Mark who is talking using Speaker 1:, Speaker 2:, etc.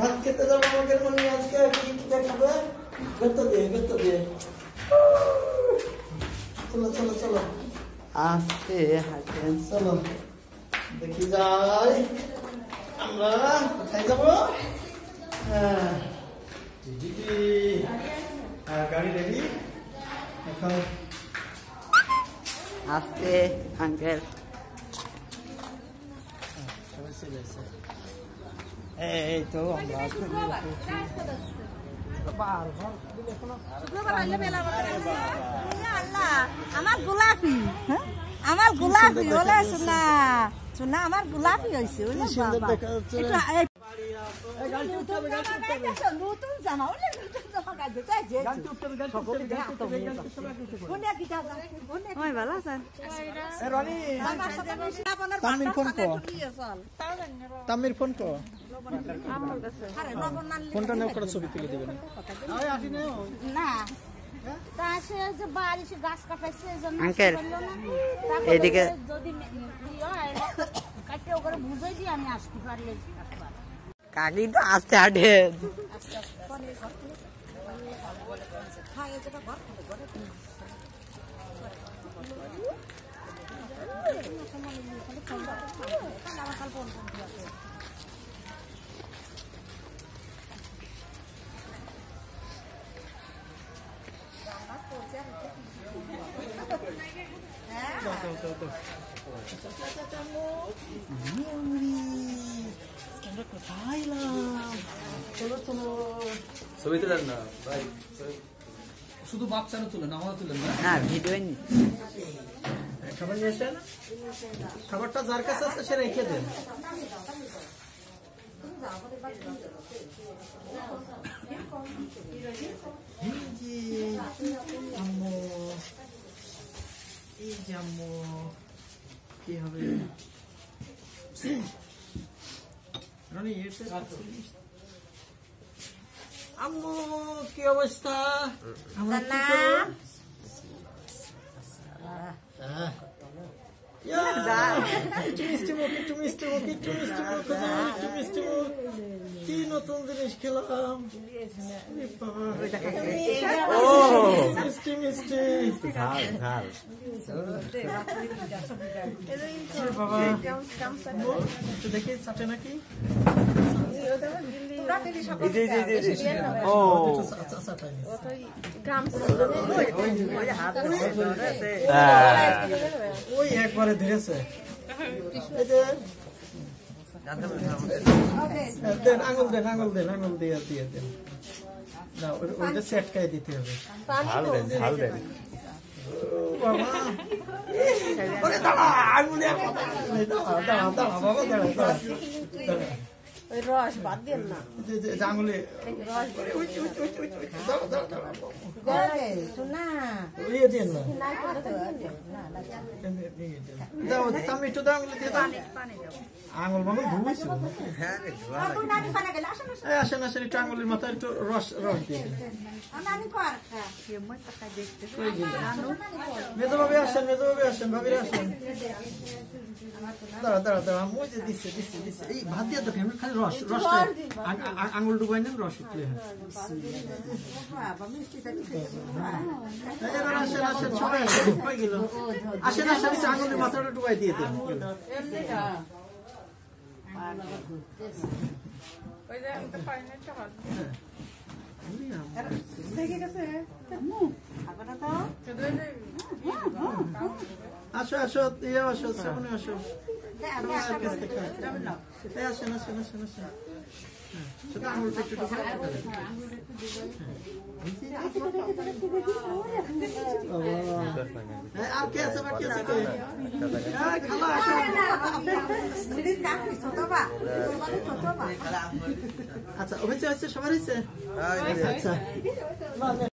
Speaker 1: ভাত খেতে যাবো আমাদের মনে আজকে কি দেখাবে গত দিয়ে চলো চলো চলো আস্তে হাঁটেন চলো দেখি যাই আমরা কোথায় যাবো গাড়ি রেডি এখন আস্তে আঙ্কেল এই তো আমরা
Speaker 2: আমার গোলাপি আমার গোলাপি হলে শোনা শোনা আমার গোলাপি হয়েছে নতুন জামা ভালো আছেন
Speaker 1: তামির ফোন কো ফোনটা নেও করে ছবি তুলে দেবেন
Speaker 2: না
Speaker 3: আঙ্কেল এইদিকে
Speaker 2: আমি আসতে পারলে
Speaker 3: কাকি তো আস্তে হাঁটে
Speaker 4: ছবি তুলেন না ভাই শুধু বাচ্চারা তুলেন আমার তুলেন না
Speaker 3: ভিডিও
Speaker 1: খাবার নিয়ে আসেন খাবারটা যার কাছে আছে সে রেখে দেন কি হবে আম্মু কি অবস্থা আমার কি নতুন জিনিস খেলাম মিষ্টি মিষ্টি বাবা দেখি চাটে নাকি ওই একবারে ধরেছে আঙুল দেন দিয়ে দেন না ওইটা সেটকাই দিতে হবে
Speaker 2: রস বাদ দেন না
Speaker 1: আঙুলে আঙুল মাঙুল ধুয়েছিল আসেন আসেন একটু আঙুলের মাথায় একটু রস দিয়ে মেজবাবি আসেন ভাবিরা আসেন দাঁড়া মই যে দিচ্ছে এই ভাত দিয়ে তো খালি রস আঙুল ডুবাই নেন রস উঠলে আসেন সবাই আসেন আঙুলের মাথাটা ডুবাই দিয়ে দেন আসো সামনে আসো আসেন আঙুলটা একটু আর কে আছে বাকি আছে আচ্ছা হয়েছে সবার হয়েছে আচ্ছা